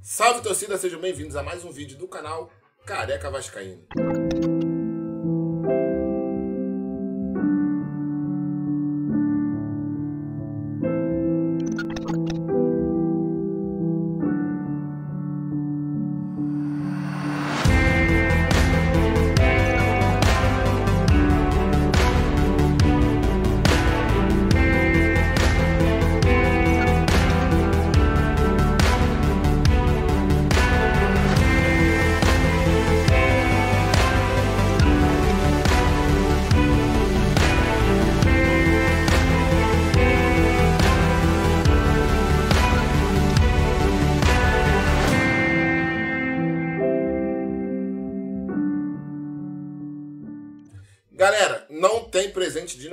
Salve, torcida, sejam bem-vindos a mais um vídeo do canal Careca Vascaíno. Galera, não tem presente de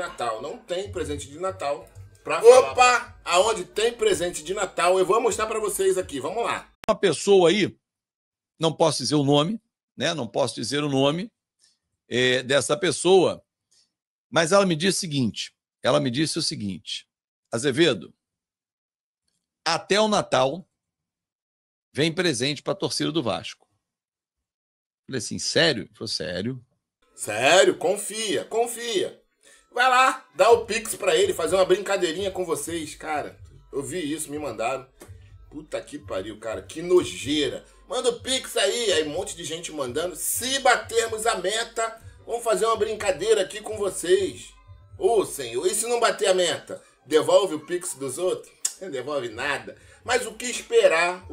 Natal, pra falar. Opa, aonde tem presente de Natal, eu vou mostrar pra vocês aqui, vamos lá. Uma pessoa aí, não posso dizer o nome, né? Não posso dizer o nome dessa pessoa, mas ela me disse o seguinte, Azevedo, até o Natal vem presente para a torcida do Vasco. Eu falei assim, sério? Ele falou, sério. Sério, confia. Vai lá, dá o Pix pra ele, fazer uma brincadeirinha com vocês. Cara, eu vi isso, me mandaram. Puta que pariu, cara, que nojeira. Manda o Pix aí um monte de gente mandando. Se batermos a meta, vamos fazer uma brincadeira aqui com vocês. Ô, senhor, e se não bater a meta? Devolve o Pix dos outros? Não devolve nada. Mas o que esperar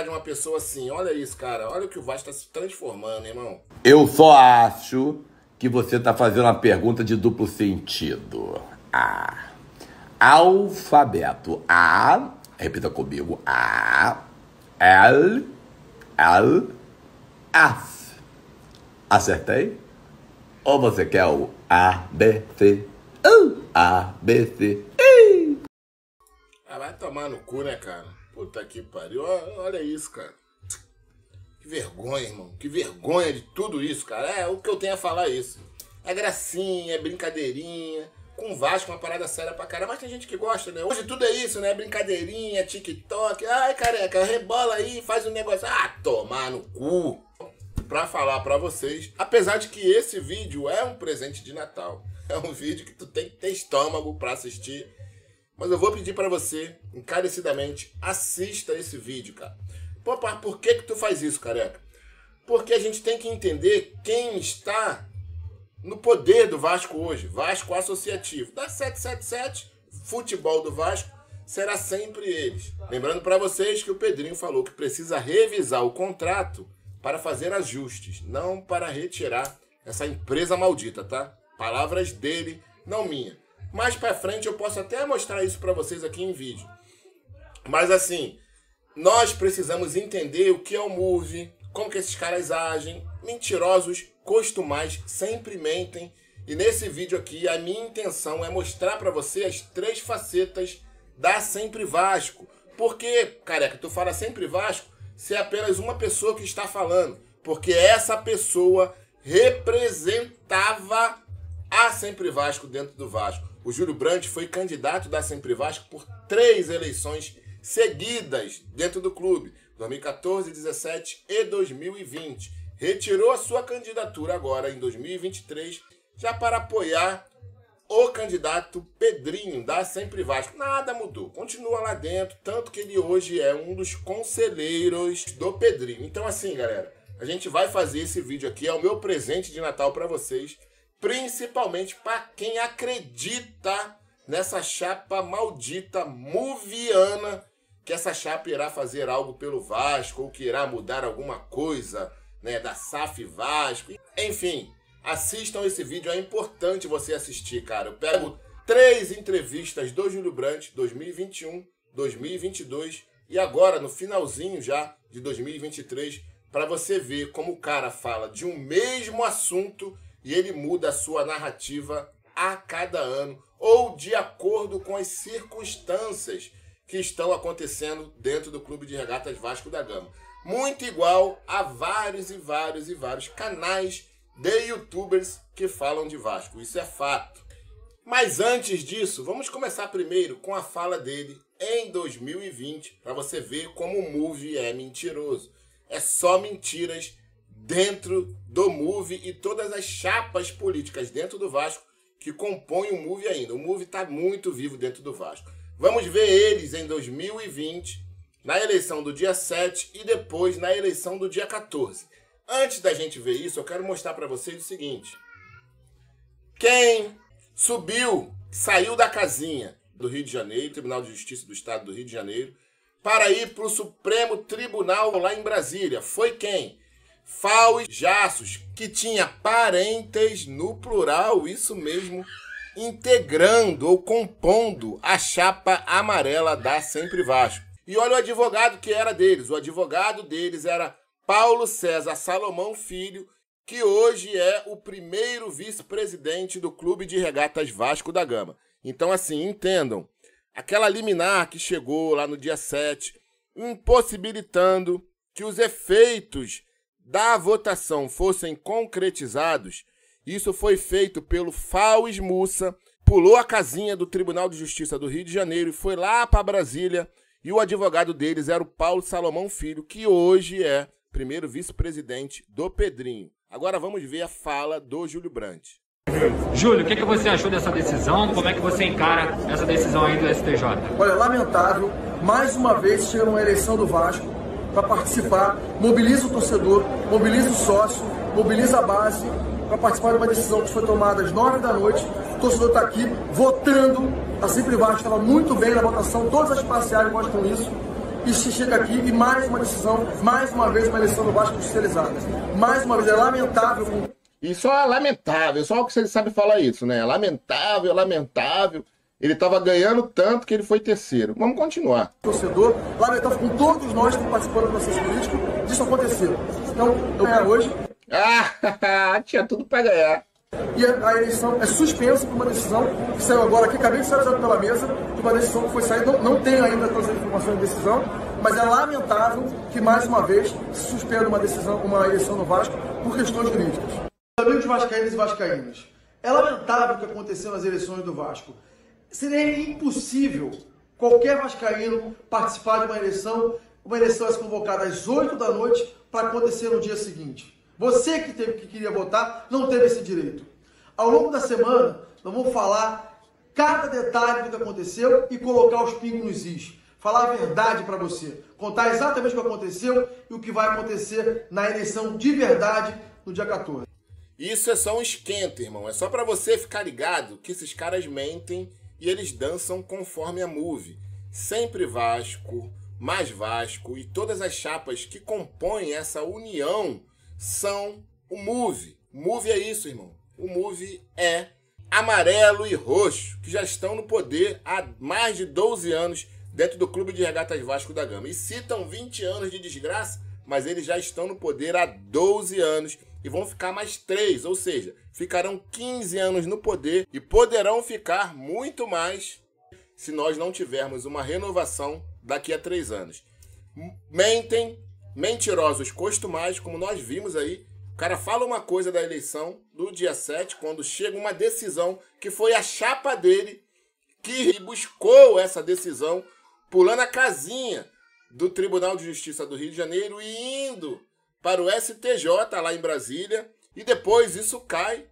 de uma pessoa assim? Olha isso, cara. Olha o que o Vasco está se transformando, irmão. Eu só acho que você está fazendo uma pergunta de duplo sentido. A. Alfabeto. A. Repita comigo. A. L. As. Acertei? Ou você quer o A, B, C? A, B, C. Vai tomar no cu, né, cara? Puta que pariu. Olha isso, cara. Que vergonha, irmão. Que vergonha de tudo isso, cara. É o que eu tenho a falar, isso. É gracinha, é brincadeirinha. Com o Vasco, uma parada séria pra caramba. Mas tem gente que gosta, né? Hoje tudo é isso, né? Brincadeirinha, TikTok. Ai, careca, rebola aí, faz um negócio. Ah, tomar no cu. Pra falar pra vocês. Apesar de que esse vídeo é um presente de Natal. É um vídeo que tu tem que ter estômago pra assistir. Mas eu vou pedir pra você, encarecidamente, assista esse vídeo, cara. Pô, por que tu faz isso, careca? Porque a gente tem que entender quem está no poder do Vasco hoje. Vasco Associativo. Da 777, futebol do Vasco, será sempre eles. Lembrando pra vocês que o Pedrinho falou que precisa revisar o contrato para fazer ajustes, não para retirar essa empresa maldita, tá? Palavras dele, não minha. Mais pra frente eu posso até mostrar isso pra vocês aqui em vídeo. Mas assim, nós precisamos entender o que é o Move, como que esses caras agem. Mentirosos, costumais, sempre mentem. E nesse vídeo aqui a minha intenção é mostrar pra você as 3 facetas da Sempre Vasco. Porque, careca, tu fala Sempre Vasco se é apenas uma pessoa que está falando. Porque essa pessoa representava a Sempre Vasco dentro do Vasco. O Júlio Brandt foi candidato da Sempre Vasco por 3 eleições seguidas dentro do clube, 2014, 2017 e 2020. Retirou a sua candidatura agora em 2023, já para apoiar o candidato Pedrinho da Sempre Vasco. Nada mudou, continua lá dentro, tanto que ele hoje é um dos conselheiros do Pedrinho. Então assim, galera, a gente vai fazer esse vídeo aqui, é o meu presente de Natal para vocês. Principalmente para quem acredita nessa chapa maldita, moviana, que essa chapa irá fazer algo pelo Vasco, ou que irá mudar alguma coisa, né, da SAF Vasco. Enfim, assistam esse vídeo, é importante você assistir, cara. Eu pego 3 entrevistas do Júlio Brandt, 2021, 2022 e agora no finalzinho já de 2023, para você ver como o cara fala de um mesmo assunto e ele muda a sua narrativa a cada ano, ou de acordo com as circunstâncias que estão acontecendo dentro do Clube de Regatas Vasco da Gama. Muito igual a vários canais de youtubers que falam de Vasco. Isso é fato. Mas antes disso, vamos começar primeiro com a fala dele em 2020, para você ver como o MOVE é mentiroso. É só mentiras dentro do MOVE e todas as chapas políticas dentro do Vasco que compõem o MOVE ainda. O MOVE está muito vivo dentro do Vasco. Vamos ver eles em 2020, na eleição do dia 7 e depois na eleição do dia 14. Antes da gente ver isso, eu quero mostrar para vocês o seguinte. Quem saiu da casinha do Rio de Janeiro, Tribunal de Justiça do Estado do Rio de Janeiro, para ir para o Supremo Tribunal lá em Brasília, foi quem? Fausto Jassos, que tinha parentes no plural, isso mesmo, integrando ou compondo a chapa amarela da Sempre Vasco. E olha o advogado que era deles. O advogado deles era Paulo César Salomão Filho, que hoje é o primeiro vice-presidente do Clube de Regatas Vasco da Gama. Então, assim, entendam, aquela liminar que chegou lá no dia 7, impossibilitando que os efeitos da votação fossem concretizados, isso foi feito pelo Fausto Mussa, pulou a casinha do Tribunal de Justiça do Rio de Janeiro e foi lá para Brasília, e o advogado deles era o Paulo Salomão Filho, que hoje é primeiro vice-presidente do Pedrinho. Agora vamos ver a fala do Júlio Brandt. Júlio, o que você achou dessa decisão? Como é que você encara essa decisão aí do STJ? Olha, lamentável, mais uma vez chega uma eleição do Vasco para participar, mobiliza o torcedor, mobiliza o sócio, mobiliza a base para participar de uma decisão que foi tomada às 9 da noite. O torcedor está aqui votando, a Sempre Vasco estava muito bem na votação, todas as parciais mostram isso. E se chega aqui e mais uma decisão, mais uma vez uma eleição do Vasco judicializada. Mais uma vez, é lamentável. E só é lamentável, só o que você sabe falar isso, né? Lamentável, lamentável. Ele estava ganhando tanto que ele foi terceiro. Vamos continuar. Torcedor, lamentável com todos nós que estamos participando do processo político, disso aconteceu. Então, eu ganhar hoje. Tinha tudo para ganhar. E a eleição é suspensa por uma decisão que saiu agora, que acabei de ser avisado pela mesa, de uma decisão que foi sair, não tenho ainda todas as informações de decisão, mas é lamentável que mais uma vez se suspenda uma eleição no Vasco por questões jurídicas. Amigos vascaínos e vascaínas, é lamentável o que aconteceu nas eleições do Vasco. Seria impossível qualquer vascaíno participar de uma eleição é convocada às 8 da noite para acontecer no dia seguinte. Você que queria votar não teve esse direito. Ao longo da semana, nós vamos falar cada detalhe do que aconteceu e colocar os pingos nos is. Falar a verdade para você. Contar exatamente o que aconteceu e o que vai acontecer na eleição de verdade no dia 14. Isso é só um esquenta, irmão. É só para você ficar ligado que esses caras mentem e eles dançam conforme a MOVE. Sempre Vasco, mais Vasco e todas as chapas que compõem essa união são o MOVE. O MOVE é isso, irmão. O MOVE é amarelo e roxo, que já estão no poder há mais de 12 anos dentro do Clube de Regatas Vasco da Gama. E citam 20 anos de desgraça, mas eles já estão no poder há 12 anos e vão ficar mais 3, ou seja, ficarão 15 anos no poder e poderão ficar muito mais se nós não tivermos uma renovação daqui a 3 anos. Mentem, mentirosos costumais, como nós vimos aí. O cara fala uma coisa da eleição do dia 7, quando chega uma decisão que foi a chapa dele que buscou essa decisão, pulando a casinha do Tribunal de Justiça do Rio de Janeiro e indo para o STJ lá em Brasília, e depois isso cai,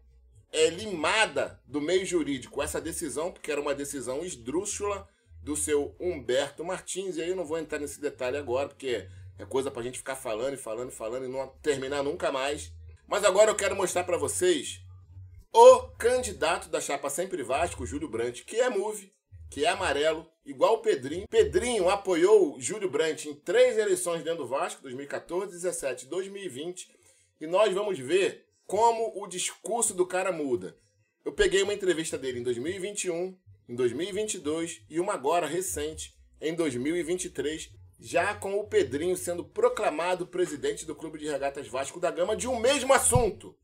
limada do meio jurídico, essa decisão, porque era uma decisão esdrúxula do seu Humberto Martins, e aí eu não vou entrar nesse detalhe agora, porque é coisa pra gente ficar falando e não terminar nunca mais. Mas agora eu quero mostrar pra vocês o candidato da chapa Sempre Vasco, Júlio Brandt, que é MOVE, que é amarelo, igual o Pedrinho. Pedrinho apoiou Júlio Brandt em 3 eleições dentro do Vasco, 2014, 2017 e 2020. E nós vamos ver como o discurso do cara muda. Eu peguei uma entrevista dele em 2021, em 2022 e uma agora recente, em 2023, já com o Pedrinho sendo proclamado presidente do Clube de Regatas Vasco da Gama de um mesmo assunto.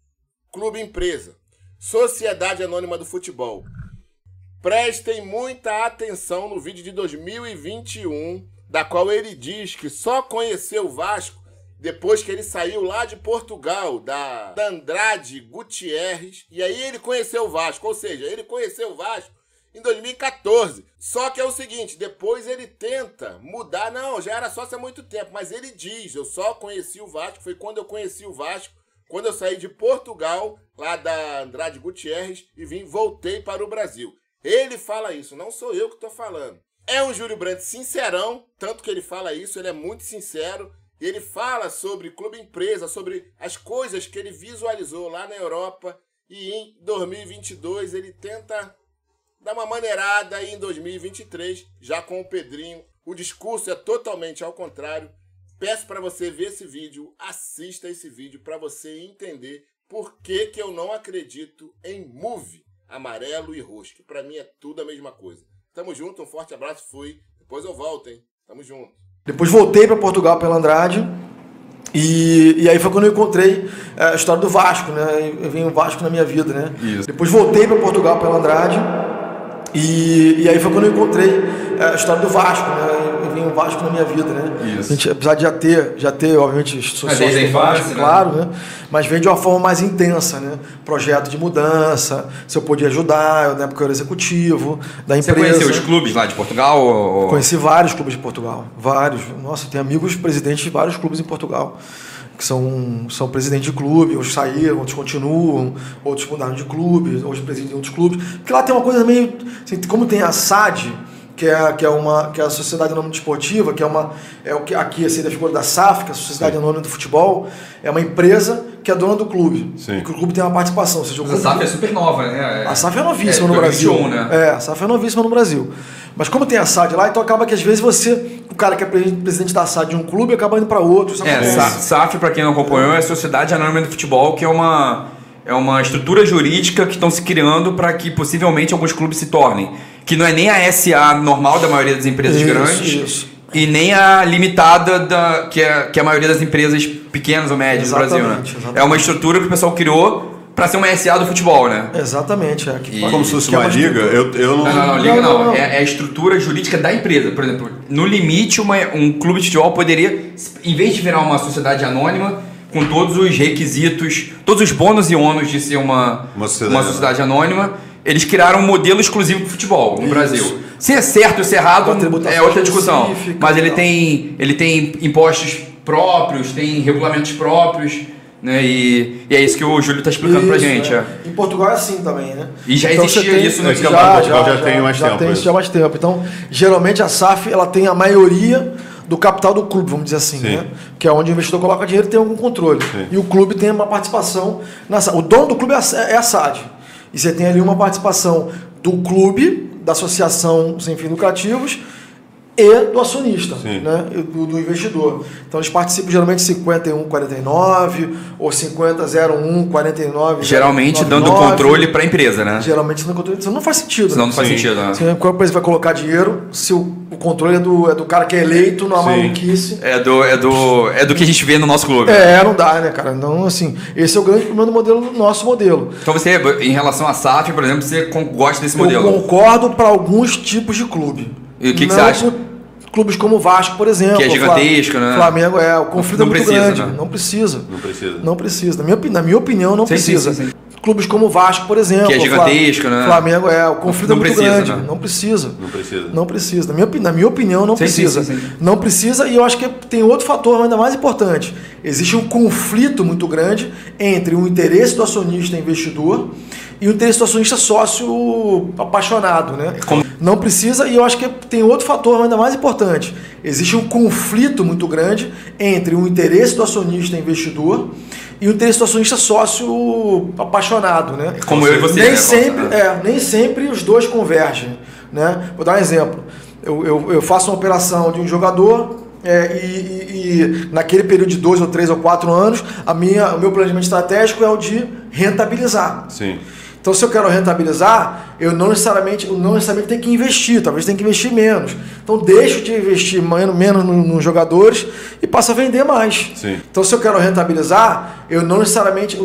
Clube Empresa. Sociedade Anônima do Futebol. Prestem muita atenção no vídeo de 2021, da qual ele diz que só conheceu o Vasco depois que ele saiu lá de Portugal, da Andrade Gutierrez, e aí ele conheceu o Vasco. Ou seja, ele conheceu o Vasco em 2014. Só que é o seguinte, depois ele tenta mudar. Não, já era sócio há muito tempo, mas ele diz, eu só conheci o Vasco, foi quando eu conheci o Vasco, quando eu saí de Portugal, lá da Andrade Gutierrez, e voltei para o Brasil. Ele fala isso, não sou eu que estou falando. É um Júlio Brandt sincerão, tanto que ele fala isso, ele é muito sincero. Ele fala sobre clube-empresa, sobre as coisas que ele visualizou lá na Europa. E em 2022 ele tenta dar uma maneirada e em 2023, já com o Pedrinho. O discurso é totalmente ao contrário. Peço para você ver esse vídeo, assista esse vídeo para você entender por que eu não acredito em move amarelo e roxo, que para mim é tudo a mesma coisa. Tamo junto, um forte abraço, fui. Depois eu volto, hein? Tamo junto. Depois voltei para Portugal pela Andrade e aí foi quando eu encontrei a história do Vasco, né? Eu vim o Vasco na minha vida, né? Isso. Depois voltei para Portugal pela Andrade e aí foi quando eu encontrei a história do Vasco, né? Eu vim o Vasco na minha vida, né? Isso. A gente, apesar de já ter obviamente, sociais do Vasco, claro, né? Mas vem de uma forma mais intensa, né? Projeto de mudança, se eu podia ajudar, na época eu era executivo da empresa. Você conheceu os clubes lá de Portugal? Ou... Conheci vários clubes de Portugal, vários. Nossa, eu tenho amigos presidentes de vários clubes em Portugal, que são presidentes de clube, outros saíram, outros continuam, outros mudaram de clube, outros presidem outros clubes. Porque lá tem uma coisa meio... Assim, como tem a SAD, que é a Sociedade Anônima Desportiva, que é o que aqui seria a figura da SAF, que é a Sociedade Anônima do Futebol, é uma empresa que é dona do clube. Sim. E que o clube tem uma participação. Ou seja, mas a SAF é super nova, né? A SAF é novíssima no Brasil. 21, né? A SAF é novíssima no Brasil. Mas como tem a SAD lá, então acaba que às vezes o cara que é presidente da SAD de um clube acaba indo para outro. SAF, para quem não acompanhou, é a Sociedade Anônima do Futebol, que é uma estrutura jurídica que estão se criando para que possivelmente alguns clubes se tornem. Que não é nem a SA normal da maioria das empresas grandes e nem a limitada que é a maioria das empresas pequenas ou médias do Brasil. Né? É uma estrutura que o pessoal criou para ser uma SA do futebol, né? Exatamente. Como se fosse uma liga? Eu não... Não, liga não. É a estrutura jurídica da empresa. Por exemplo, no limite, um clube de futebol poderia, em vez de virar uma sociedade anônima, com todos os requisitos, todos os bônus e ônus de ser uma sociedade anônima, eles criaram um modelo exclusivo de futebol no Brasil. Se é certo ou se é errado é outra discussão. Mas ele tem impostos próprios, tem regulamentos próprios, né? E é isso que o Júlio está explicando pra gente. Em Portugal é assim também, né? E já então existia isso no Portugal já tem mais tempo. Já mais tempo. Então, geralmente a SAF ela tem a maioria do capital do clube, vamos dizer assim, né? Que é onde o investidor coloca dinheiro e tem algum controle. Sim. E o clube tem uma participação na SAD. O dono do clube é a SAD. E você tem ali uma participação do clube, da associação sem fins lucrativos e do acionista, né? Do investidor. Então eles participam geralmente 51-49 ou 50-01-49. Geralmente dando controle para a empresa, né? Geralmente dando controle. Isso não faz sentido. Senão não faz sentido, né? Qual empresa vai colocar dinheiro se o controle é do cara que é eleito numa maluquice? É do que a gente vê no nosso clube. Não dá, né, cara? Então, assim, esse é o grande problema do nosso modelo. Então você, em relação à SAF, por exemplo, você gosta desse modelo? Eu concordo para alguns tipos de clube. E o que você acha? Clubes como o Vasco, por exemplo. Que é gigantesco, né? Flamengo, o conflito é muito grande. Né? Não precisa. Na minha opinião, não precisa. Sim. Clubes como o Vasco, por exemplo. Que é gigantesco, né? Flamengo, o conflito é muito grande. Né? Não precisa. Na minha opinião, não precisa. Sim. Não precisa, e eu acho que tem outro fator ainda mais importante. Existe um conflito muito grande entre o interesse do acionista investidor e o interesse do acionista sócio apaixonado, né? Não precisa, e eu acho que tem outro fator ainda mais importante. Existe um conflito muito grande entre o interesse do acionista investidor e o interesse do acionista sócio apaixonado, né? Como eu e você. Nem sempre os dois convergem, né? Vou dar um exemplo. Eu faço uma operação de um jogador e naquele período de 2 ou 3 ou 4 anos, o meu planejamento estratégico é o de rentabilizar. Sim. Então, se eu quero rentabilizar, eu não necessariamente tenho que investir, talvez tenha que investir menos. Então, deixo de investir menos nos jogadores e passo a vender mais. Sim. Então, se eu quero rentabilizar, eu não necessariamente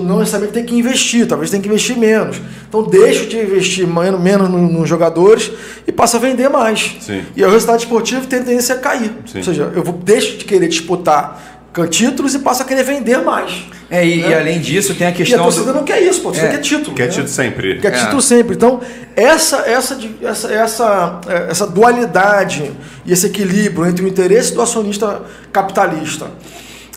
tenho que investir, talvez tenha que investir menos. Então, deixo de investir menos nos jogadores e passo a vender mais. Sim. E aí, o resultado esportivo tem tendência a cair. Sim. Ou seja, deixo de querer disputar títulos e passa a querer vender mais. E além disso tem a questão... E a torcida não quer isso, pô. A torcida quer título. Quer título sempre. Quer título sempre. Então, essa dualidade e esse equilíbrio entre o interesse do acionista capitalista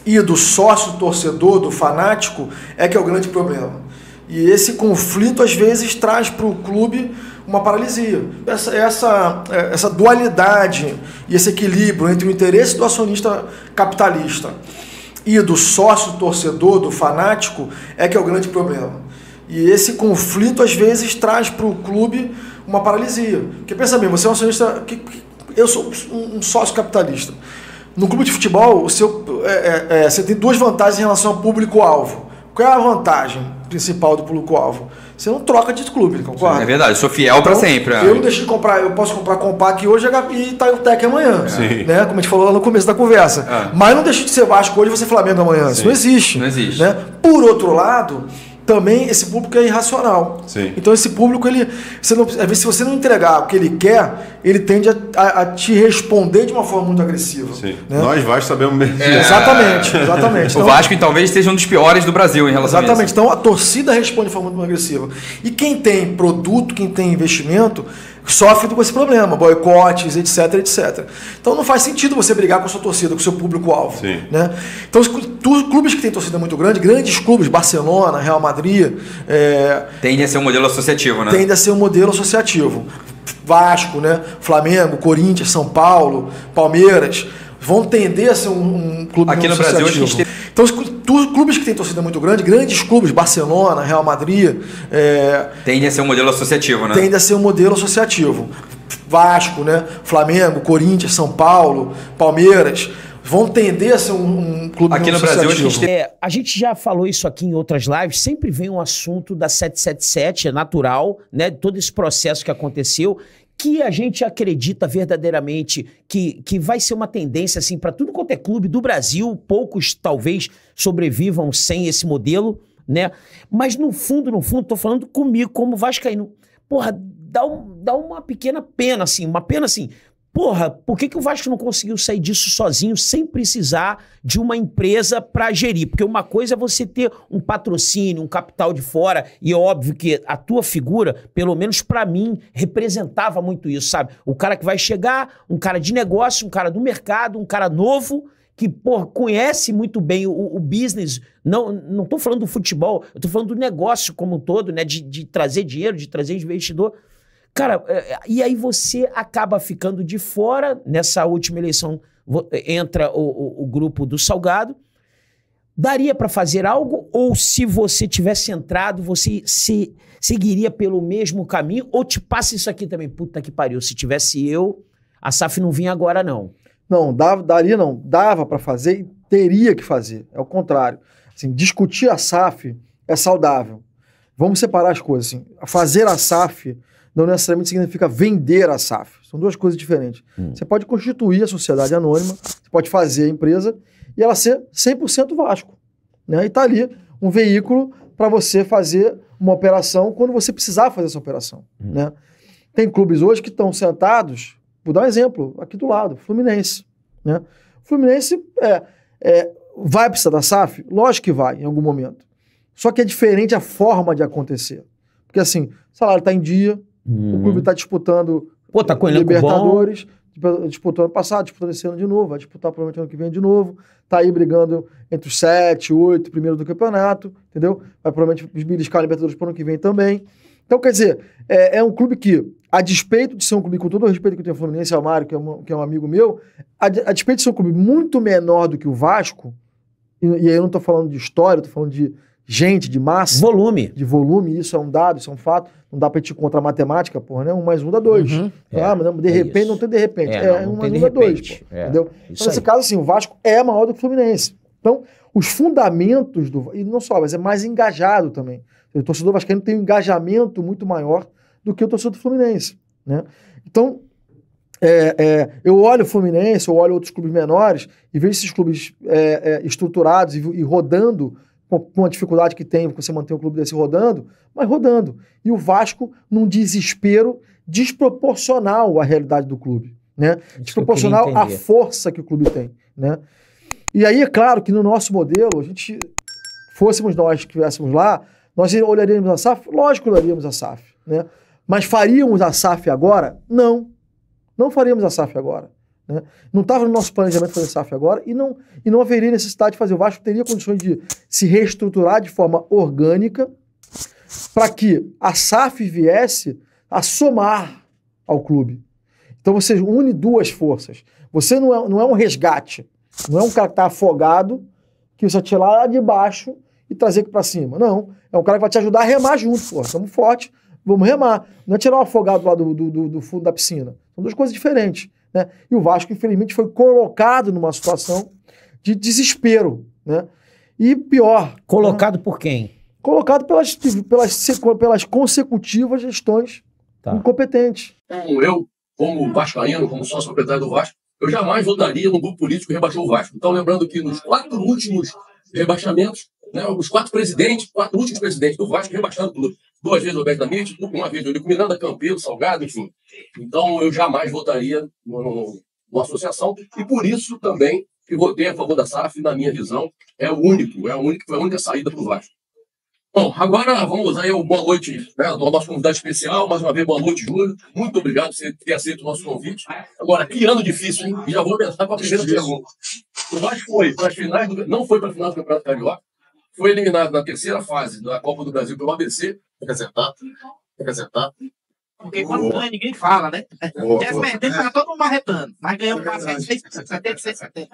e do sócio torcedor, do fanático, é que é o grande problema. E esse conflito, às vezes, traz para o clube uma paralisia. Essa dualidade e esse equilíbrio entre o interesse do acionista capitalista e do sócio torcedor, do fanático, é que é o grande problema. E esse conflito, às vezes, traz para o clube uma paralisia. Porque pensa bem, você é um acionista... Eu sou um sócio capitalista. No clube de futebol, você tem duas vantagens em relação ao público-alvo. Qual é a vantagem principal do público-alvo? Você não troca de clube, concorda? É verdade, eu sou fiel para sempre. Eu não deixo de comprar, eu posso comprar Compaq hoje e tá o Tec amanhã. Sim. Né? Como a gente falou lá no começo da conversa. Mas não deixa de ser Vasco hoje e você Flamengo amanhã. Sim. Isso não existe. Não existe. Né? Por outro lado, também esse público é irracional. Sim. Então esse público, às vezes, se você não entregar o que ele quer, ele tende a te responder de uma forma muito agressiva. Sim. Né? Nós Vasco sabemos mesmo. Exatamente. O Vasco talvez seja um dos piores do Brasil em relação a isso. Exatamente. Então a torcida responde de forma muito agressiva. E quem tem produto, quem tem investimento, sofre com esse problema, boicotes, etc, etc. Então não faz sentido você brigar com a sua torcida, com o seu público-alvo. Né? Então os clubes que têm torcida muito grande, grandes clubes, Barcelona, Real Madrid... Tende a ser um modelo associativo, né? Tende a ser um modelo associativo. Vasco, né? Flamengo, Corinthians, São Paulo, Palmeiras... vão tender a ser um clube aqui no associativo. Brasil, a gente tem... Então, os clubes que têm torcida muito grande, grandes clubes, Barcelona, Real Madrid... Tende a ser um modelo associativo, né? Tende a ser um modelo associativo. Vasco, né? Flamengo, Corinthians, São Paulo, Palmeiras... vão tender a ser um clube aqui no Brasil. A gente já falou isso aqui em outras lives, sempre vem um assunto da 777, é natural, né? Todo esse processo que aconteceu... que a gente acredita verdadeiramente que vai ser uma tendência assim para tudo quanto é clube do Brasil, poucos talvez sobrevivam sem esse modelo, né? Mas no fundo, tô falando comigo como vascaíno. Porra, dá uma pequena pena assim, porra, por que o Vasco não conseguiu sair disso sozinho sem precisar de uma empresa para gerir? Porque uma coisa é você ter um patrocínio, um capital de fora, e é óbvio que a tua figura, pelo menos para mim, representava muito isso, sabe? O cara que vai chegar, um cara de negócio, um cara do mercado, um cara novo, que, porra, conhece muito bem o business. Não tô falando do futebol, eu tô falando do negócio como um todo, né? De trazer dinheiro, de trazer investidor. Cara, e aí você acaba ficando de fora. Nessa última eleição entra o grupo do Salgado. Daria para fazer algo? Ou se você tivesse entrado, você seguiria pelo mesmo caminho? Ou te passa isso aqui também? Puta que pariu, se tivesse eu, a SAF não vinha agora não. Não, dava para fazer e teria que fazer. É o contrário. Assim, discutir a SAF é saudável. Vamos separar as coisas. Assim. Fazer a SAF... não necessariamente significa vender a SAF. São duas coisas diferentes. Você pode constituir a sociedade anônima, você pode fazer a empresa e ela ser 100% Vasco. Né? E está ali um veículo para você fazer uma operação quando você precisar fazer essa operação. Né? Tem clubes hoje que estão sentados, vou dar um exemplo, aqui do lado, Fluminense. Né? O Fluminense vai precisar da SAF? Lógico que vai, em algum momento. Só que é diferente a forma de acontecer. Porque assim, o salário está em dia, o clube está disputando tá com Libertadores, disputou ano passado, disputou esse ano de novo, vai disputar provavelmente ano que vem de novo, está aí brigando entre os 7, 8 primeiros do campeonato, entendeu? Vai provavelmente beliscar a Libertadores para o ano que vem também. Então, quer dizer, é um clube que, a despeito de ser um clube, com todo o respeito que eu tenho ao Fluminense e ao Mário, que é um amigo meu, a despeito de ser um clube muito menor do que o Vasco, e aí eu não estou falando de história, estou falando de gente, de massa. Volume. De volume, isso é um dado, isso é um fato. Não dá pra gente ir contra a matemática, porra, né? 1 mais 1 dá 2. Mas de repente isso. Não tem de repente. Não 1 mais 1 dá 2, pô. Entendeu? Então, nesse caso, assim, o Vasco é maior do que o Fluminense. Então, os fundamentos do... E não só, mas é mais engajado também. O torcedor vascaíno tem um engajamento muito maior do que o torcedor do Fluminense, né? Então, eu olho o Fluminense, eu olho outros clubes menores e vejo esses clubes estruturados e rodando com a dificuldade que tem você manter um clube desse rodando, mas rodando. E o Vasco num desespero desproporcional à realidade do clube, né? Desproporcional à força que o clube tem, né? E aí, é claro que no nosso modelo, a gente, fôssemos nós que estivéssemos lá, nós olharíamos a SAF? Lógico que olharíamos a SAF, né? Mas faríamos a SAF agora? Não. Não faríamos a SAF agora. Né? Não estava no nosso planejamento fazer SAF agora e não haveria necessidade de fazer. O Vasco teria condições de se reestruturar de forma orgânica para que a SAF viesse a somar ao clube. Então você une duas forças. Você não é um resgate, não é um cara que está afogado que você vai tirar lá de baixo e trazer aqui para cima. Não, é um cara que vai te ajudar a remar junto. Pô, estamos fortes, vamos remar. Não é tirar um afogado lá do fundo da piscina. São duas coisas diferentes. Né? E o Vasco, infelizmente, foi colocado numa situação de desespero. Né? E pior... Colocado por quem? Colocado pelas consecutivas gestões incompetentes. Eu, como vascaíno, como sócio proprietário do Vasco, eu jamais votaria no grupo político que rebaixou o Vasco. Então, lembrando que nos 4 últimos rebaixamentos, né, os 4 últimos presidentes do Vasco rebaixaram tudo. 2 vezes o Roberto da Mitty, uma vez o Eurico Miranda, Campelo, Salgado, enfim. Então, eu jamais votaria numa associação e por isso também que votei a favor da SAF, na minha visão, foi a única saída para o Vasco. Bom, agora vamos aí ao boa noite, né, do nosso convidado especial. Mais uma vez, boa noite, Júlio. Muito obrigado por você ter aceito o nosso convite. Agora, que ano difícil, hein? E já vou começar com a primeira pergunta. O Vasco foi para as finais, não foi para a final do Campeonato Carioca, foi eliminado na terceira fase da Copa do Brasil pelo ABC. Tem que acertar. Porque quando ganha, ninguém fala, né? Tem que todo mundo marretando. Mas ganhou para 6,70.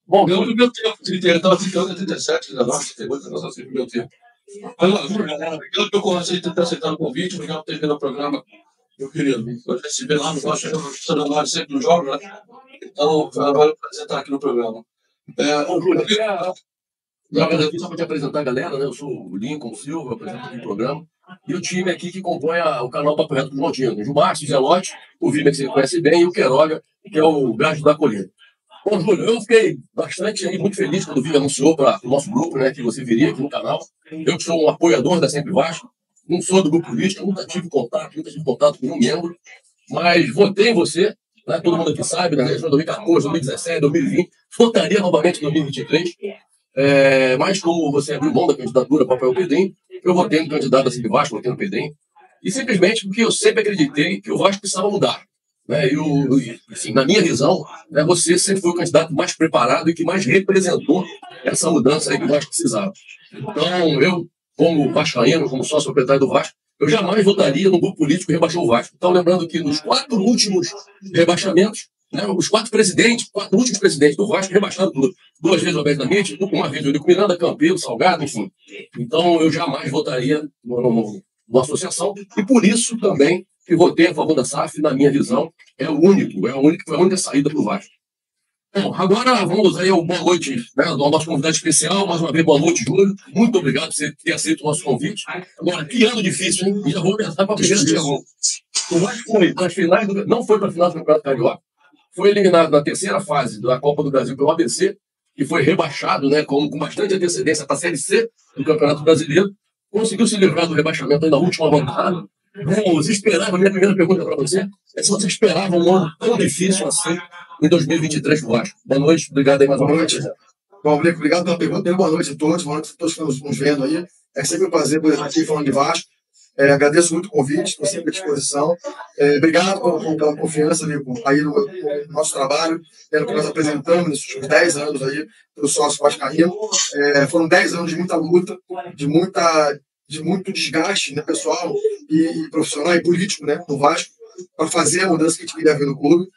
Bom, eu no primeiro tempo, eu estava ficando 37, 19, 38, eu no primeiro tempo. Galera, obrigado pelo convite, por ter aceitado o convite, obrigado por ter vindo ao programa, meu querido. Hoje se vê lá no Vasco, eu sempre nos jogos, né? Então, agora prazer estar aqui no programa. Júlio, só para te apresentar a galera, né? Eu sou o Lincoln Silva, apresento aqui o programa. E o time aqui que compõe o canal Papo Reto dos Montinos. O Márcio, o Zelote, o Vime, que você conhece bem, e o Queiroga, que é o gajo da colina. Bom, Júlio, eu fiquei muito feliz quando o Vime anunciou para o nosso grupo, né, que você viria aqui no canal. Eu que sou um apoiador da Sempre Vasco, não sou do grupo político, nunca tive contato com nenhum membro, mas votei em você, né, todo mundo aqui sabe, na eleição de 2014, 2017, 2020, votaria novamente em 2023. Mas como você abriu mão da candidatura para o Pedrinho, eu votei no candidato da Sempre Vasco, votei no Pedrinho, e simplesmente porque eu sempre acreditei que o Vasco precisava mudar. Né? Assim, na minha visão, né, você sempre foi o candidato mais preparado e que mais representou essa mudança aí que o Vasco precisava. Então, eu, como vascaíno, como sócio proprietário do Vasco, eu jamais votaria no grupo político que rebaixou o Vasco. Então, lembrando que nos 4 últimos rebaixamentos, né, os 4 últimos presidentes do Vasco rebaixaram tudo. 2 vezes o Roberto da Mitty, uma vez o Eurico Miranda, Campelo, Salgado, enfim. Então, eu jamais votaria numa associação e por isso também que votei a favor da SAF, na minha visão, foi a única saída para o Vasco. Bom, agora vamos aí ao boa noite, né, do nosso convidado especial. Mais uma vez, boa noite, Júlio. Muito obrigado por você ter aceito o nosso convite. Agora, que ano difícil, hein? E já vou começar com a primeira pergunta. O Vasco foi para as finais, não foi para a final do Campeonato Carioca, foi eliminado na terceira fase da Copa do Brasil pelo ABC, que foi rebaixado, né, com bastante antecedência para a Série C do Campeonato Brasileiro. Conseguiu se livrar do rebaixamento aí na última rodada. Você esperava, minha primeira pergunta para você é se você esperava um ano tão difícil assim em 2023 pro Vasco. Boa noite, obrigado aí mais uma vez. Bom, obrigado pela pergunta, boa noite a todos, boa noite a todos que estão nos vendo aí. É sempre um prazer poder estar aqui falando de Vasco. Agradeço muito o convite, estou sempre à disposição. Obrigado pela confiança aí no nosso trabalho, pelo que nós apresentamos nesses últimos 10 anos aí, pelo sócio vascaíno. Foram 10 anos de muita luta, de muito desgaste, né, pessoal e profissional e político, né, no Vasco, para fazer a mudança que a gente queria ver no clube.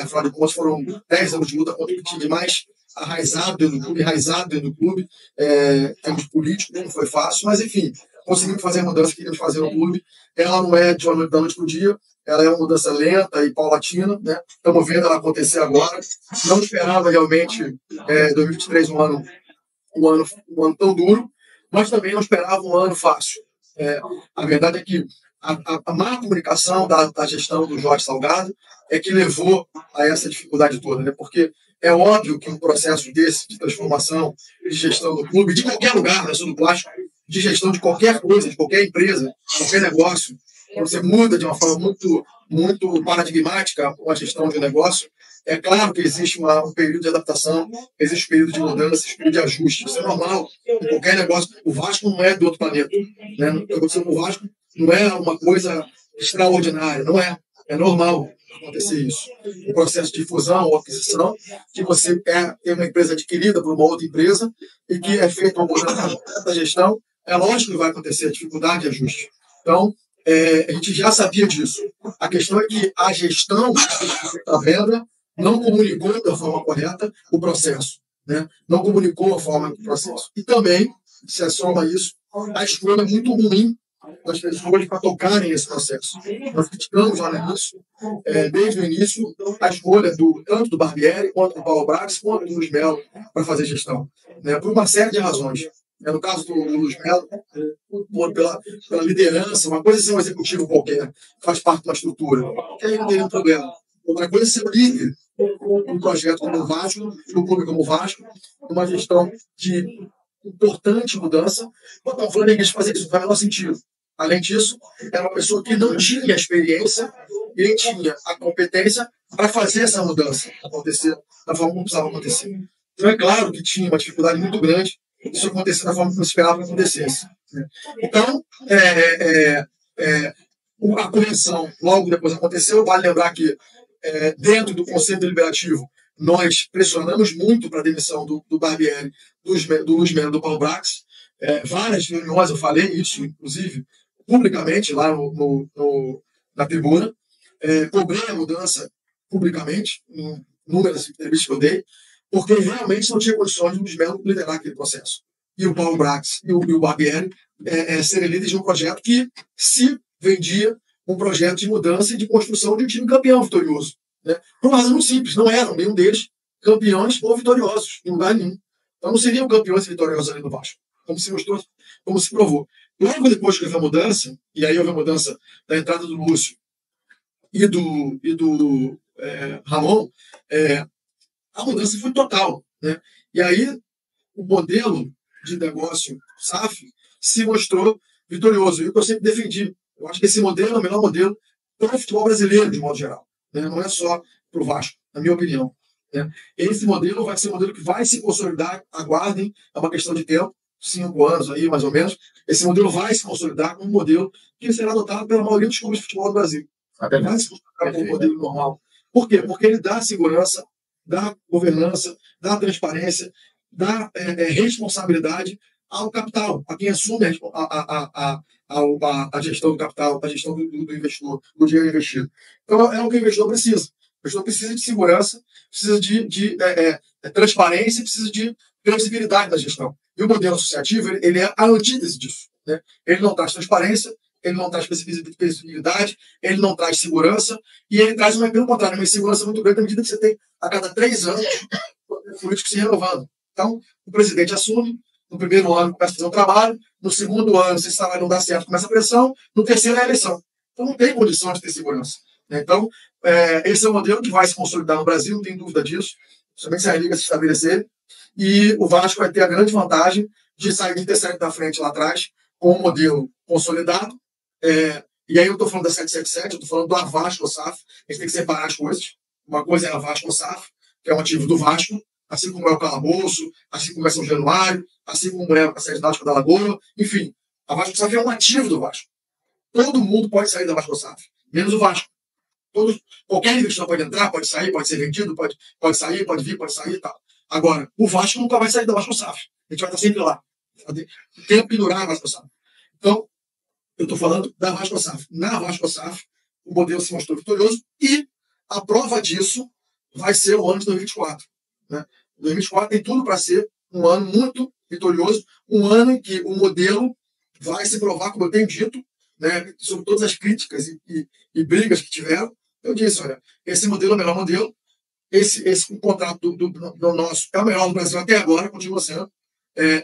Afinal de contas, foram 10 anos de luta contra o que tinha de mais enraizado dentro do clube, em termos políticos, não foi fácil, mas enfim, conseguimos fazer a mudança que queríamos fazer no clube. Ela não é de uma noite da noite para o dia, ela é uma mudança lenta e paulatina, né? Estamos vendo ela acontecer agora. Não esperava realmente 2023 um ano tão duro, mas também não esperava um ano fácil. A verdade é que a má comunicação da gestão do Jorge Salgado é que levou a essa dificuldade toda, né? Porque é óbvio que um processo desse, de transformação, de gestão do clube, de qualquer lugar, não é só do plástico, de gestão de qualquer coisa, de qualquer empresa, qualquer negócio, você muda de uma forma muito paradigmática a gestão de um negócio, é claro que existe um período de adaptação, existe um período de mudança, existe um período de ajuste. Isso é normal em qualquer negócio. O Vasco não é do outro planeta. Né? O Vasco não é uma coisa extraordinária, não é. É normal acontecer isso. Um processo de fusão ou aquisição, que você tem uma empresa adquirida por uma outra empresa e que é feita uma mudança da gestão, é lógico que vai acontecer a dificuldade de ajuste. Então, a gente já sabia disso. A questão é que a gestão da venda não comunicou da forma correta o processo. Né? Não comunicou a forma do processo. E também, se soma isso, a escolha é muito ruim das pessoas para tocarem esse processo. Nós criticamos lá no início, desde o início, a escolha tanto do Barbieri, quanto do Paulo Brax, quanto do Luiz Melo para fazer gestão. Né? Por uma série de razões. No caso do Luiz Melo, pela liderança, uma coisa é ser um executivo qualquer, faz parte de uma estrutura, que aí não tem nenhum problema. Outra coisa é ser o líder um projeto como o Vasco, um clube como o Vasco, uma gestão de importante mudança. Botar um flamenguista fazer isso não faz o menor sentido. Além disso, era uma pessoa que não tinha experiência e nem tinha a competência para fazer essa mudança acontecer da forma como precisava acontecer. Então, é claro que tinha uma dificuldade muito grande isso acontecer da forma como esperava que acontecesse. Então, a correção logo depois aconteceu. Vale lembrar que, dentro do Conselho Deliberativo, nós pressionamos muito para a demissão do Barbieri, do Luiz Melo, do Paulo Brax. Várias reuniões eu falei isso, inclusive, publicamente, lá na tribuna. Cobrei a mudança publicamente, em inúmeras entrevistas que eu dei, porque realmente não tinha condições de Luiz Melo liderar aquele processo. E o Paulo Brax e o Barbieri serem líderes de um projeto que se vendia um projeto de mudança e de construção de um time campeão vitorioso. Né? Por uma razão muito simples, não eram nenhum deles campeões ou vitoriosos, em lugar nenhum. Então não seriam campeões e vitoriosos ali no Vasco, como se mostrou, como se provou. Logo depois que houve a mudança, e aí houve a mudança da entrada do Lúcio e do Ramon, a mudança foi total. Né? E aí o modelo de negócio SAF se mostrou vitorioso. E o que eu sempre defendi. Eu acho que esse modelo é o melhor modelo para o futebol brasileiro, de modo geral. Né? Não é só para o Vasco, na minha opinião. Né? Esse modelo vai ser um modelo que vai se consolidar, aguardem, é uma questão de tempo, 5 anos aí, mais ou menos. Esse modelo vai se consolidar como um modelo que será adotado pela maioria dos clubes de futebol do Brasil. Vai se consolidar como um modelo normal. Por quê? Porque ele dá segurança, dá governança, dá transparência, dá responsabilidade ao capital, a quem assume a gestão do capital, a gestão do investidor, do dinheiro investido. Então, é o que o investidor precisa. O investidor precisa de segurança, precisa de transparência, precisa de previsibilidade da gestão. E o modelo associativo, ele é a antítese disso. Né? Ele não traz transparência, ele não traz previsibilidade, ele não traz segurança, e ele traz, pelo contrário, uma insegurança muito grande à medida que você tem, a cada 3 anos, políticos se renovando. Então, o presidente assume, no primeiro ano começa a fazer um trabalho, no segundo ano, se esse trabalho não dá certo, começa a pressão, no terceiro é a eleição. Então, não tem condição de ter segurança. Né? Então, esse é o modelo que vai se consolidar no Brasil, não tem dúvida disso, somente se a Liga se estabelecer, e o Vasco vai ter a grande vantagem de ter saído da frente lá atrás, com um modelo consolidado. E aí eu estou falando da 777, eu estou falando do Avasco SAF, a gente tem que separar as coisas. Uma coisa é a Avasco SAF, que é um ativo do Vasco, assim como é o Calabouço, assim como é São Januário, assim como é a Sede Náutica da Lagoa, enfim, a Vasco SAF é um ativo do Vasco. Todo mundo pode sair da Vasco SAF, menos o Vasco. Qualquer investidor pode entrar, pode sair, pode ser vendido, pode sair, pode vir, pode sair e tal. Agora, o Vasco nunca vai sair da Vasco SAF. A gente vai estar sempre lá. Tem que pendurar a Vasco SAF. Então, eu estou falando da Vasco SAF. Na Vasco SAF, o modelo se mostrou vitorioso e a prova disso vai ser o ano de 2024. Né? 2024 tem tudo para ser um ano muito vitorioso, um ano em que o modelo vai se provar, como eu tenho dito, né, sobre todas as críticas e brigas que tiveram. Eu disse, olha, esse modelo é o melhor modelo, esse contrato do nosso é o melhor do Brasil até agora, continua sendo,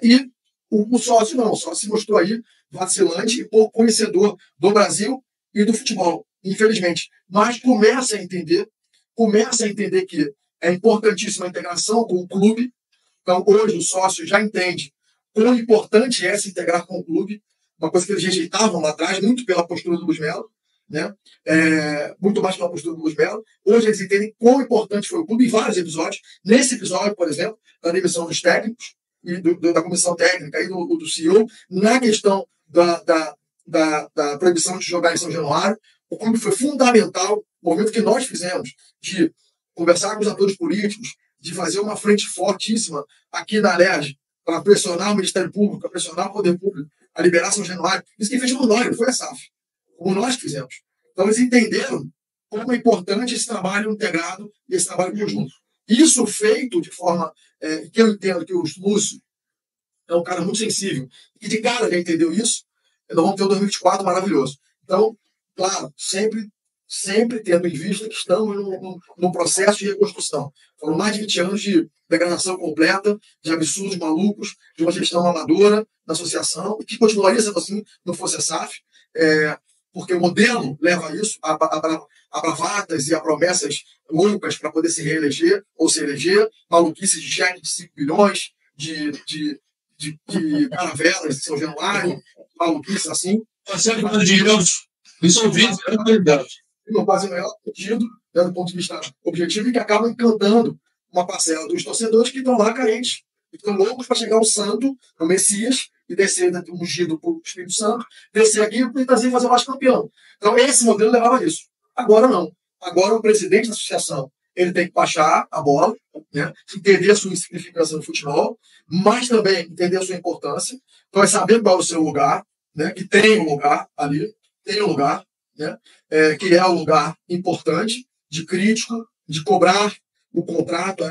e o sócio não, o sócio se mostrou aí vacilante e pouco conhecedor do Brasil e do futebol, infelizmente. Mas começa a entender que é importantíssima a integração com o clube. Então, hoje, o sócio já entende quão importante é se integrar com o clube, uma coisa que eles rejeitavam lá atrás, muito pela postura do Luiz Melo. né? Muito mais que a postura do Luiz Melo. Hoje eles entendem quão importante foi o clube em vários episódios. Nesse episódio, por exemplo, da demissão dos técnicos, e da comissão técnica e do CEO, na questão da proibição de jogar em São Januário, o clube foi fundamental. O movimento que nós fizemos de conversar com os atores políticos, de fazer uma frente fortíssima aqui na Alerj, para pressionar o Ministério Público, para pressionar o Poder Público, a liberar São Januário. Isso que fez o nós, não foi a SAF. Como nós fizemos. Então, eles entenderam como é importante esse trabalho integrado e esse trabalho conjunto. Isso feito de forma que eu entendo que o Lúcio é um cara muito sensível e de cara já entendeu isso, nós vamos ter um 2024 maravilhoso. Então, claro, sempre tendo em vista que estamos num processo de reconstrução. Foram mais de 20 anos de degradação completa, de absurdos malucos, de uma gestão amadora da associação, e que continuaria sendo assim, não fosse a SAF, porque o modelo leva a isso, a bravatas e a promessas loucas para poder se reeleger ou se eleger, maluquices de cheque de 5 bilhões, de caravelas de São Januário, maluquices assim. Isso é vídeo, é verdade. E não fazem o maior sentido, do ponto de vista objetivo, e que acabam encantando uma parcela dos torcedores que estão lá carentes, que estão loucos para chegar ao santo, ao Messias, e descer ungido por Espírito Santo, descer aqui e fazer o Vasco campeão. Então, esse modelo levava a isso. Agora não. Agora o presidente da associação ele tem que baixar a bola, né, entender a sua insignificância no futebol, mas também entender a sua importância. Então, é saber qual é o seu lugar, né, que tem um lugar ali, tem um lugar, né, que é um lugar importante, de crítico, de cobrar o contrato,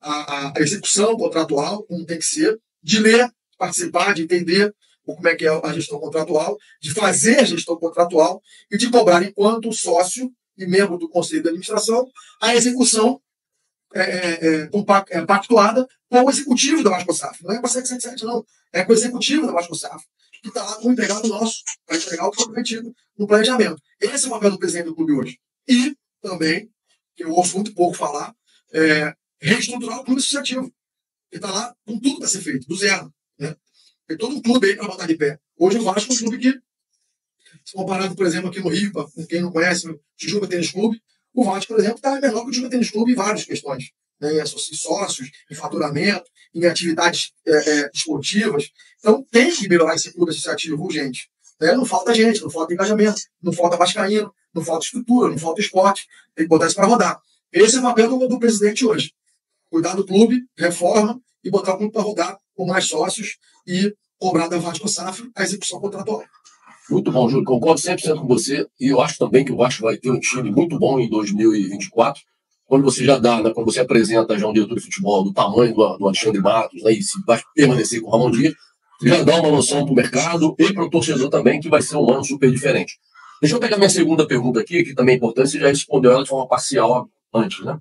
a execução contratual, como tem que ser, de ler, participar, de entender como é que é a gestão contratual, de fazer a gestão contratual e de cobrar, enquanto sócio e membro do Conselho de Administração, a execução pactuada com o executivo da Vasco-SAF. Não é com a 777, não. É com o executivo da Vasco-SAF, que está lá com o empregado nosso, para entregar o que foi prometido no planejamento. Esse é o papel do presidente do clube hoje. E também, que eu ouço muito pouco falar, reestruturar o clube associativo, que está lá com tudo para ser feito, do zero. Né? Tem todo um clube aí para botar de pé. Hoje o Vasco é um clube que, se comparado, por exemplo, aqui no Rio, para quem não conhece o Tijuca Tênis Clube, o Vasco, por exemplo, está menor que o Tijuca Tênis Clube em várias questões. Né? Em sócios, em faturamento, em atividades esportivas. Então tem que melhorar esse clube associativo urgente. Né? Não falta gente, não falta engajamento, não falta vascaíno, não falta estrutura, não falta esporte. Tem que botar isso para rodar. Esse é o papel do presidente hoje. Cuidar do clube, reforma e botar o clube para rodar com mais sócios e cobrar da Vasco-SAF a execução contratual. Muito bom, Júlio. Concordo 100% com você. E eu acho também que o Vasco vai ter um time muito bom em 2024. Quando você já dá, né, quando você apresenta já um diretor de futebol do tamanho do Alexandre Matos, né, e se vai permanecer com o Ramon Dias, já dá uma noção para o mercado e para o torcedor também, que vai ser um ano super diferente. Deixa eu pegar minha segunda pergunta aqui, que também é importante, você já respondeu ela de forma parcial antes, né?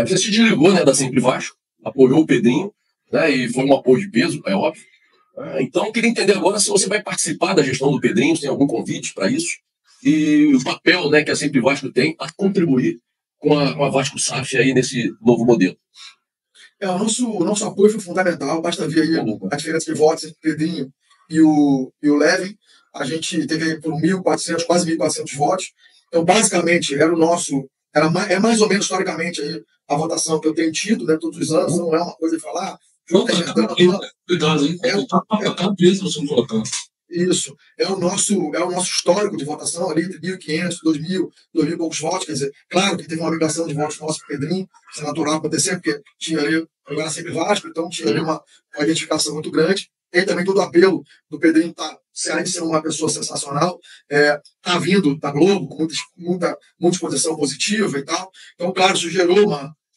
Você se desligou, né, da Sempre Vasco, apoiou o Pedrinho, né, e foi um apoio de peso, é óbvio. Então, eu queria entender agora se você vai participar da gestão do Pedrinho, se tem algum convite para isso, e o papel, né, que a Sempre Vasco tem a contribuir com a Vasco-SAF aí nesse novo modelo. O nosso apoio foi fundamental, basta ver aí a diferença de votos entre o Pedrinho e o Levin. A gente teve por 1.400, quase 1.400 votos. Então, basicamente, é mais ou menos historicamente aí, a votação que eu tenho tido, né, todos os anos, não é uma coisa de falar. Cuidado, hein? Tá preso você colocando. Isso. É o nosso histórico de votação ali, entre 1.500, 2.000 e poucos votos. Quer dizer, claro que teve uma migração de votos nosso para o Pedrinho, isso é natural acontecer, porque tinha ali, agora Sempre Vasco, então tinha ali uma identificação muito grande. Tem também todo o apelo do Pedrinho, além de ser uma pessoa sensacional, tá vindo da Globo, com muita exposição positiva e tal. Então, claro, isso gerou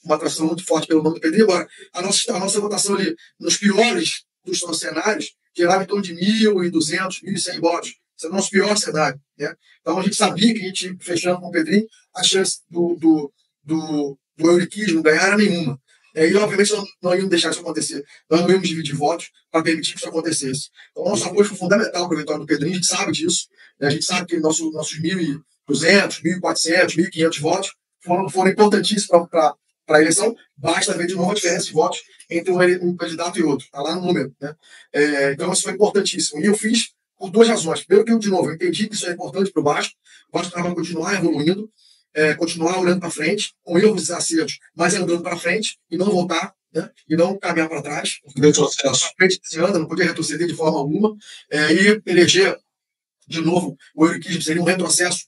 uma atração muito forte pelo nome do Pedrinho. Agora, a nossa votação ali, nos piores dos cenários, gerava em torno de 1.200, 1.100 votos. Esse é o nosso pior cenário. Né? Então, a gente sabia que a gente, fechando com o Pedrinho, a chance do euriquismo ganhar era nenhuma. E, obviamente, nós íamos deixar isso acontecer. Nós não íamos dividir votos para permitir que isso acontecesse. Então, o nosso apoio foi fundamental para a vitória do Pedrinho. A gente sabe disso. Né? A gente sabe que nossos 1.200, 1.400, 1.500 votos foram importantíssimos para a eleição. Basta ver de novo a diferença de votos entre um candidato e outro. Está lá no número. Né? Então, isso foi importantíssimo. E eu fiz por duas razões. Primeiro que, de novo, eu entendi que isso é importante para o Vasco. O Vasco vai continuar evoluindo, continuar olhando para frente, com erros e acertos, mas andando para frente e não voltar, né? E não caminhar para trás. Esse ano, não podia retroceder de forma alguma. E eleger, de novo, o Euriquismo seria um retrocesso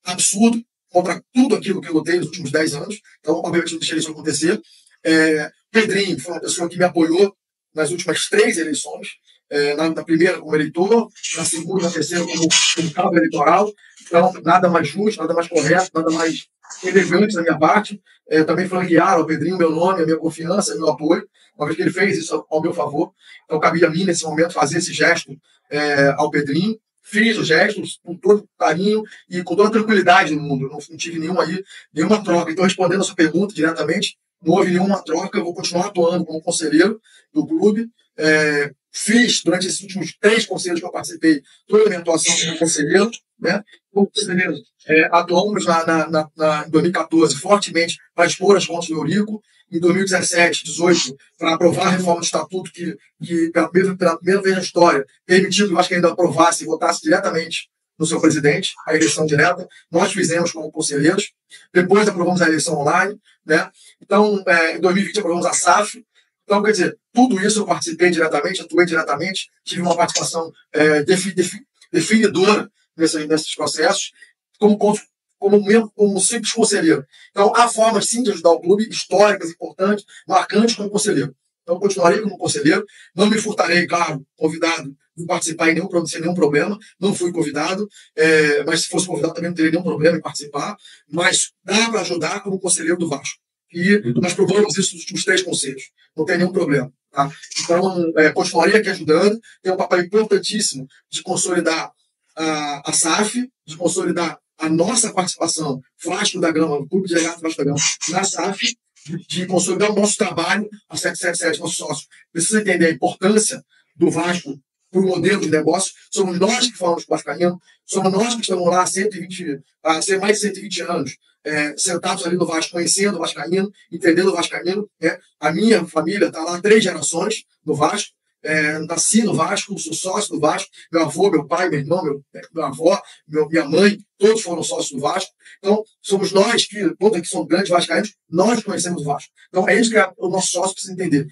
absurdo contra tudo aquilo que eu lutei nos últimos 10 anos. Então, obviamente, não deixei isso acontecer. Pedrinho foi uma pessoa que me apoiou nas últimas 3 eleições. Na primeira como eleitor, na segunda e na terceira como cabo eleitoral. Então, nada mais justo, nada mais correto, nada mais elegante da minha parte. Também franquearam ao Pedrinho meu nome, a minha confiança, meu apoio, uma vez que ele fez isso ao meu favor. Então, cabia a mim, nesse momento, fazer esse gesto ao Pedrinho. Fiz os gestos com todo carinho e com toda tranquilidade no mundo. Não tive nenhuma troca. Então, respondendo a sua pergunta diretamente, não houve nenhuma troca. Eu vou continuar atuando como conselheiro do clube. Fiz, durante esses últimos 3 conselhos que eu participei, toda a minha atuação como conselheiro. Né? Como conselheiro, atuamos em 2014 fortemente para expor as contas do Eurico. Em 2017, 2018, para aprovar a reforma do Estatuto que pela primeira vez na história, permitiu que o Vasco ainda aprovasse e votasse diretamente no seu presidente, a eleição direta. Nós fizemos como conselheiros. Depois aprovamos a eleição online. Né? Então, em 2020, aprovamos a SAF. Então, quer dizer, tudo isso eu participei diretamente, atuei diretamente, tive uma participação definidora nesses processos, como simples conselheiro. Então, há formas, sim, de ajudar o clube, históricas, importantes, marcantes como conselheiro. Então, continuarei como conselheiro, não me furtarei, claro, convidado de participar sem nenhum problema, não fui convidado, mas se fosse convidado também não teria nenhum problema em participar, mas dá para ajudar como conselheiro do Vasco. E nós provamos isso nos últimos 3 conselhos, não tem nenhum problema. Tá? Então, continuarei aqui ajudando, tem um papel importantíssimo de consolidar a SAF, de consolidar a nossa participação, Vasco da Gama, o Clube de Regatas Vasco da Gama, na SAF, de consolidar o nosso trabalho, a 777, nosso sócio. Precisa entender a importância do Vasco para o modelo de negócio. Somos nós que falamos com o Vascaíno, somos nós que estamos lá há mais de 120 anos, sentados ali no Vasco, conhecendo o Vascaíno, entendendo o Vascaíno. A minha família está lá há 3 gerações no Vasco. Nasci no Vasco, sou sócio do Vasco, meu avô, meu pai, meu irmão, meu avó, minha mãe, todos foram sócios do Vasco. Então, somos nós que, todos aqui somos grandes vascaínos, nós conhecemos o Vasco. Então, é isso que o nosso sócio precisa entender.